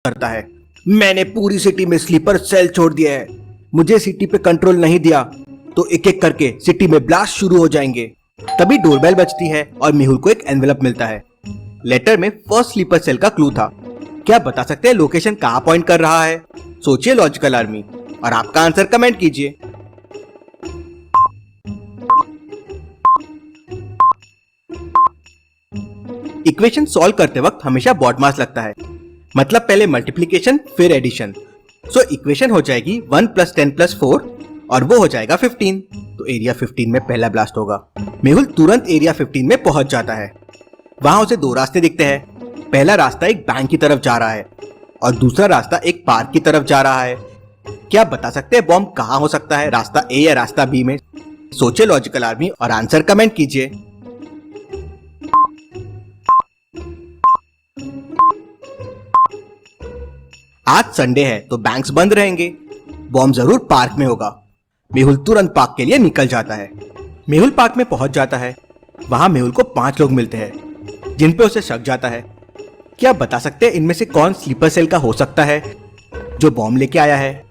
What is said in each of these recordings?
करता है। मैंने पूरी सिटी में स्लीपर सेल छोड़ दिया है। मुझे सिटी पे कंट्रोल नहीं दिया तो एक एक करके सिटी में ब्लास्ट शुरू हो जाएंगे। तभी डोरबेल बजती है और मेहुल को एक एनवेलप मिलता है। लेटर में फर्स्ट स्लीपर सेल का क्लू था। क्या बता सकते हैं लोकेशन कहाँ पॉइंट कर रहा है? सोचिए लॉजिकल आर्मी और आपका आंसर कमेंट कीजिए। इक्वेशन सॉल्व करते वक्त हमेशा बॉडमास लगता है, मतलब पहले मल्टीप्लिकेशन फिर एडिशन। सो इक्वेशन हो जाएगी 1 + 10 + 4 और वो हो जाएगा 15। तो एरिया 15 में पहला ब्लास्ट होगा। मेहुल तुरंत एरिया 15 में पहुंच जाता है। वहां उसे दो रास्ते दिखते हैं। पहला रास्ता एक बैंक की तरफ जा रहा है और दूसरा रास्ता एक पार्क की तरफ जा रहा है। क्या बता सकते हैं बॉम्ब कहाँ हो सकता है, रास्ता ए या रास्ता बी में? सोचे लॉजिकल आर्मी और आंसर कमेंट कीजिए। आज संडे है तो बैंक्स बंद रहेंगे। बॉम्ब जरूर पार्क में होगा। मेहुल तुरंत पार्क के लिए निकल जाता है। मेहुल पार्क में पहुंच जाता है। वहां मेहुल को 5 लोग मिलते हैं जिन पे उसे शक जाता है। क्या बता सकते हैं इनमें से कौन स्लीपर सेल का हो सकता है जो बॉम्ब लेके आया है?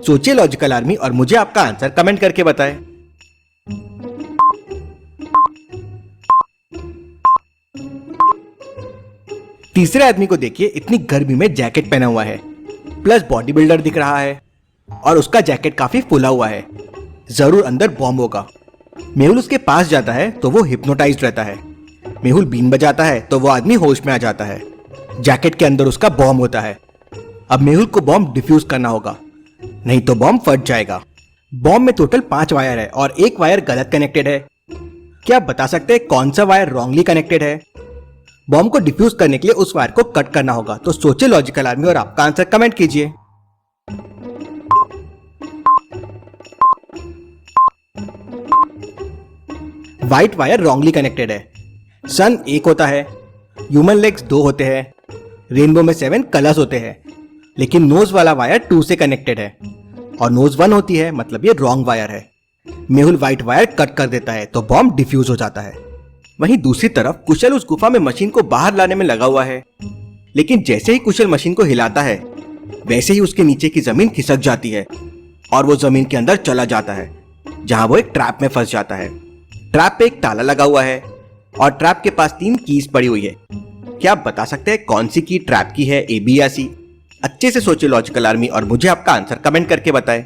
सोचिए लॉजिकल आर्मी और मुझे आपका आंसर कमेंट करके बताएं। तीसरे आदमी को देखिए, इतनी गर्मी में जैकेट पहना हुआ है, प्लस बॉडी बिल्डर दिख रहा है और उसका जैकेट काफी फुला हुआ है। जरूर अंदर बॉम्ब होगा। मेहुल उसके पास जाता है तो वो हिप्नोटाइज्ड रहता है। मेहुल बीन बजाता है तो वो आदमी होश में आ जाता है। जैकेट के अंदर उसका बॉम्ब होता है। अब मेहुल को बॉम्ब डिफ्यूज करना होगा, नहीं तो बॉम्ब फट जाएगा। बॉम्ब में टोटल 5 वायर है और एक वायर गलत कनेक्टेड है। क्या बता सकते हैं कौन सा वायर रॉन्गली कनेक्टेड है? बॉम्ब को डिफ्यूज करने के लिए उस वायर को कट करना होगा। तो सोचिए लॉजिकल आर्मी और आपका आंसर कमेंट कीजिए। व्हाइट वायर रॉन्गली कनेक्टेड है। सन 1 होता है, ह्यूमन लेग्स 2 होते हैं, रेनबो में 7 कलर्स होते हैं, लेकिन नोज वाला वायर 2 से कनेक्टेड है और नोज 1 होती है, मतलब ये रॉन्ग वायर है। मेहुल व्हाइट वायर कट कर देता है तो बॉम्ब डिफ्यूज हो जाता है। वहीं दूसरी तरफ कुशल उस गुफा में मशीन को बाहर लाने में लगा हुआ है, लेकिन जैसे ही कुशल मशीन को हिलाता है वैसे ही उसके नीचे की जमीन खिसक जाती है और वो जमीन के अंदर चला जाता है, जहां वो एक ट्रैप में फंस जाता है। ट्रैप पे एक ताला लगा हुआ है और ट्रैप के पास 3 कीज पड़ी हुई है। क्या आप बता सकते हैं कौन सी की ट्रैप की है, ए, बी या सी? अच्छे से सोचिए लॉजिकल आर्मी और मुझे आपका आंसर कमेंट करके बताएं।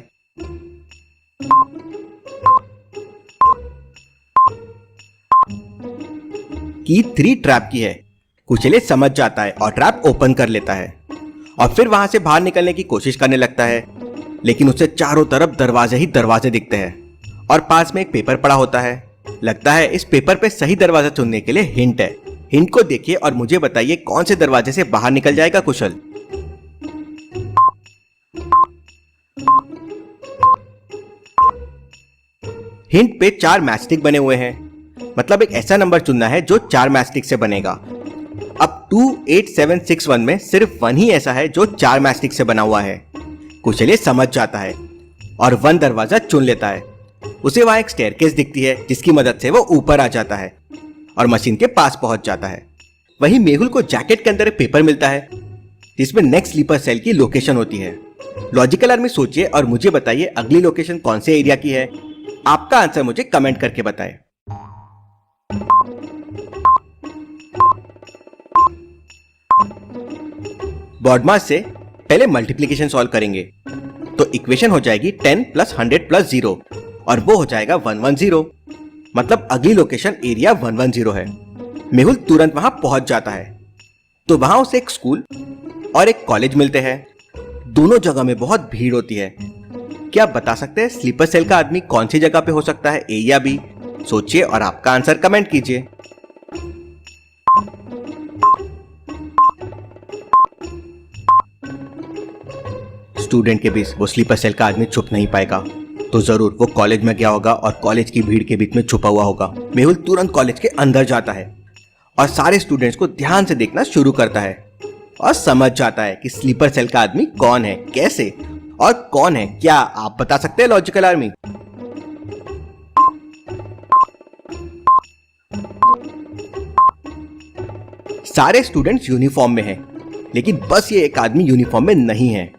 की 3 ट्रैप की है। कुशल ये समझ जाता है और ट्रैप ओपन कर लेता है और फिर वहां से बाहर निकलने की कोशिश करने लगता है, लेकिन उसे चारों तरफ दरवाजे ही दरवाजे दिखते हैं और पास में एक पेपर पड़ा होता है। लगता है इस पेपर पे सही दरवाजा चुनने के लिए हिंट है। हिंट को देखिए और मुझे बताइए कौन से दरवाजे से बाहर निकल जाएगा कुशल। हिंट पे 4 मैचस्टिक बने हुए हैं, मतलब एक ऐसा नंबर चुनना है जो 4 मैचस्टिक से बनेगा। अब 2, 8, 7, 6, 1 में सिर्फ 1 ही ऐसा है जो 4 मैचस्टिक से बना हुआ है। कुशल ये समझ जाता है और 1 दरवाजा चुन लेता है। उसे वहां एक स्टेयरकेस दिखती है जिसकी मदद से वो ऊपर आ जाता है और मशीन के पास पहुंच जाता है। वहीं मेहुल को जैकेट के अंदर एक पेपर मिलता है जिसमें नेक्स्ट स्लीपर सेल की लोकेशन होती है। लॉजिकल आर्मी सोचिए और मुझे बताइए अगली लोकेशन कौन से एरिया की है। आपका आंसर मुझे कमेंट करके बताएं। बॉडमास से पहले मल्टीप्लिकेशन सॉल्व करेंगे तो इक्वेशन हो जाएगी 10 + 100 + 0 और वो हो जाएगा 110, मतलब अगली लोकेशन एरिया 110 है। मेहुल तुरंत वहां पहुंच जाता है तो वहां उसे एक स्कूल और एक कॉलेज मिलते हैं। दोनों जगह में बहुत भीड़ होती है। क्या आप बता सकते हैं स्लीपर सेल का आदमी कौन सी जगह पे हो सकता है, ए या बी? सोचिए और आपका आंसर कमेंट कीजिए। स्टूडेंट के बीच वो स्लीपर सेल का आदमी छुप नहीं पाएगा, तो जरूर वो कॉलेज में गया होगा और कॉलेज की भीड़ के बीच में छुपा हुआ होगा। मेहुल तुरंत कॉलेज के अंदर जाता है और सारे स्टूडेंट्स को ध्यान से देखना शुरू करता है और समझ जाता है कि स्लीपर सेल का आदमी कौन है, कैसे और कौन है। क्या आप बता सकते हैं लॉजिकल आर्मी? सारे स्टूडेंट्स यूनिफॉर्म में हैं, लेकिन बस ये एक आदमी यूनिफॉर्म में नहीं है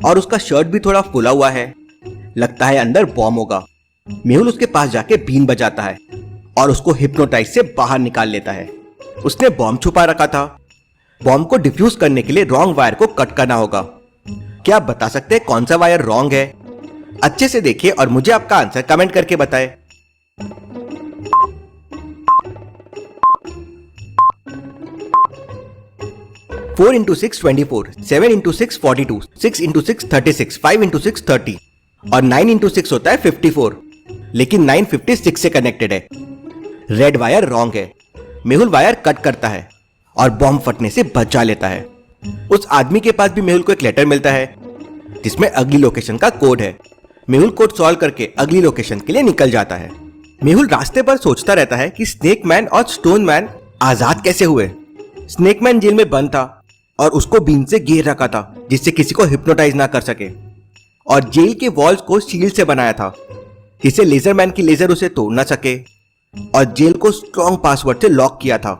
और उसका शर्ट भी थोड़ा फुला हुआ है। लगता है अंदर बॉम्ब होगा। मेहुल उसके पास जाके बीन बजाता है और उसको हिप्नोटाइज से बाहर निकाल लेता है। उसने बॉम्ब छुपा रखा था। बॉम्ब को डिफ्यूज करने के लिए रॉन्ग वायर को कट करना होगा। क्या आप बता सकते हैं कौन सा वायर रॉन्ग है? अच्छे से देखिए और मुझे आपका आंसर कमेंट करके बताएं। Four into 6 24, 7 into 6 42, 6 into 6 36, 5 into 6 30 और 9 इंटू 6 होता है 54। लेकिन 9 56 से कनेक्टेड है। रेड वायर रॉन्ग है। मेहुल वायर कट करता है और बॉम्ब फटने से बचा लेता है। उस आदमी के पास भी मेहुल को एक लेटर मिलता है जिसमें अगली लोकेशन का कोड है। मेहुल कोड सॉल्व करके अगली लोकेशन के लिए निकल जाता है। मेहुल रास्ते पर सोचता रहता है कि स्नेक मैन और स्टोन मैन आजाद कैसे हुए। स्नेक मैन जेल में बंद था और उसको बीन से घेर रखा था जिससे किसी को हिप्नोटाइज ना कर सके, और जेल के वॉल्स को शील्ड से बनाया था जिससे लेजर मैन की लेजर उसे तोड़ ना सके, और जेल को स्ट्रॉन्ग पासवर्ड से लॉक किया था।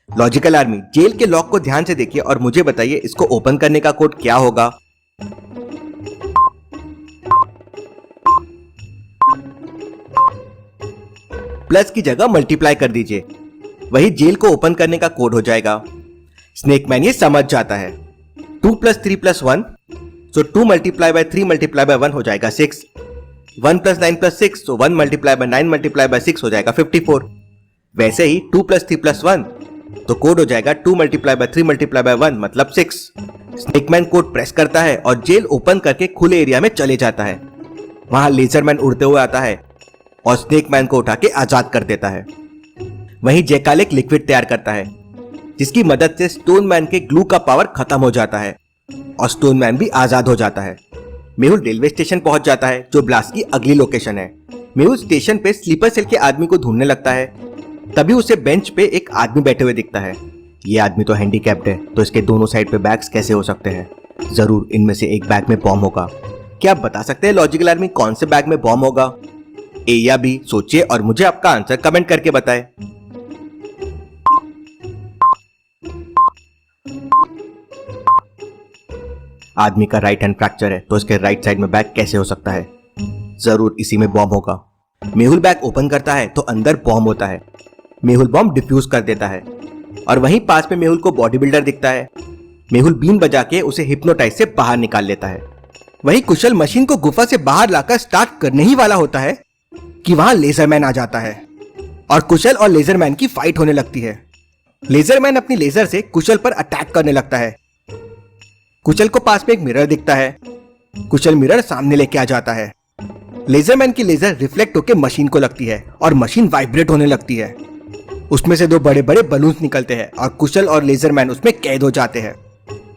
लॉजिकल आर्मी, जेल के लॉक को ध्यान से देखिए और मुझे बताइए इसको ओपन करने का कोड क्या होगा। प्लस की जगह मल्टीप्लाई कर दीजिए, वही जेल को ओपन करने का कोड हो जाएगा। स्नेक मैन ये समझ जाता है। 2 + 3 + 1, सो 2 × 3 × 1 हो जाएगा 6। 1 + 9 + 6, सो 1 × 9 × 6 हो जाएगा 54। वैसे ही 2 + 3 + 1, तो कोड हो जाएगा 2 × 3 × 1 मतलब 6। स्नेकमैन कोड प्रेस करता है और जेल ओपन करके खुले एरिया में चले जाता है। वहां लेजरमैन उड़ते हुए आता है और स्नेकमैन को उठा के आजाद कर देता है। वहीं जैकाल एक लिक्विड तैयार करता है जिसकी मदद से स्टोन मैन के ग्लू का पावर खत्म हो जाता है और स्टोन मैन भी आजाद हो जाता है। मेहुल रेलवे स्टेशन पहुंच जाता है जो ब्लास्ट की अगली लोकेशन है। मेहुल स्टेशन पे स्लीपर सेल के आदमी को ढूंढने लगता है। तभी उसे बेंच पे एक आदमी बैठे हुए दिखता है। ये आदमी तो हैंडीकैप्ड है, तो इसके दोनों साइड पे बैग्स कैसे हो सकते हैं? जरूर इनमें से एक बैग में बॉम्ब होगा। क्या आप बता सकते हैं लॉजिकल आर्मी कौन से बैग में बॉम्ब होगा? ए या बी? सोचिए और मुझे आपका आंसर कमेंट करके बताएं। आदमी का राइट हैंड फ्रैक्चर है, तो इसके राइट साइड में बैग कैसे हो सकता है? जरूर इसी में बॉम्ब होगा। मेहुल बैग ओपन करता है तो अंदर बॉम्ब होता है। मेहुल बॉम्ब डिफ्यूज कर देता है और वहीं पास में मेहुल को बॉडी बिल्डर दिखता है। मेहुल बीन बजा के उसे हिप्नोटाइज से बाहर निकाल लेता है। वहीं कुशल मशीन को गुफा से बाहर लाकर स्टार्ट करने ही वाला होता है कि वहां लेजरमैन आ जाता है और कुशल और लेजरमैन की फाइट होने लगती है। लेजरमैन अपनी लेजर से कुशल पर अटैक करने लगता है। कुशल को पास में एक मिरर दिखता है। कुशल मिरर सामने लेके आ जाता है। लेजरमैन की लेजर रिफ्लेक्ट होकर मशीन को लगती है और मशीन वाइब्रेट होने लगती है। उसमें से 2 बड़े बड़े बलून्स निकलते हैं और कुशल और लेजरमैन उसमें कैद हो जाते हैं।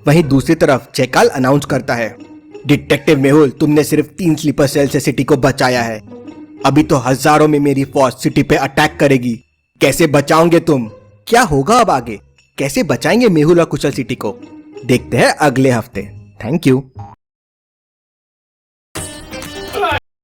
वहीं दूसरी तरफ जैकाल अनाउंस करता है, डिटेक्टिव मेहुल, तुमने सिर्फ 3 स्लीपर सेल से सिटी को बचाया है। अभी तो हजारों में मेरी फौज सिटी पे अटैक करेगी। कैसे बचाओगे तुम? क्या होगा अब आगे? कैसे बचाएंगे मेहुल और कुशल सिटी को? देखते हैं अगले हफ्ते। Thank you.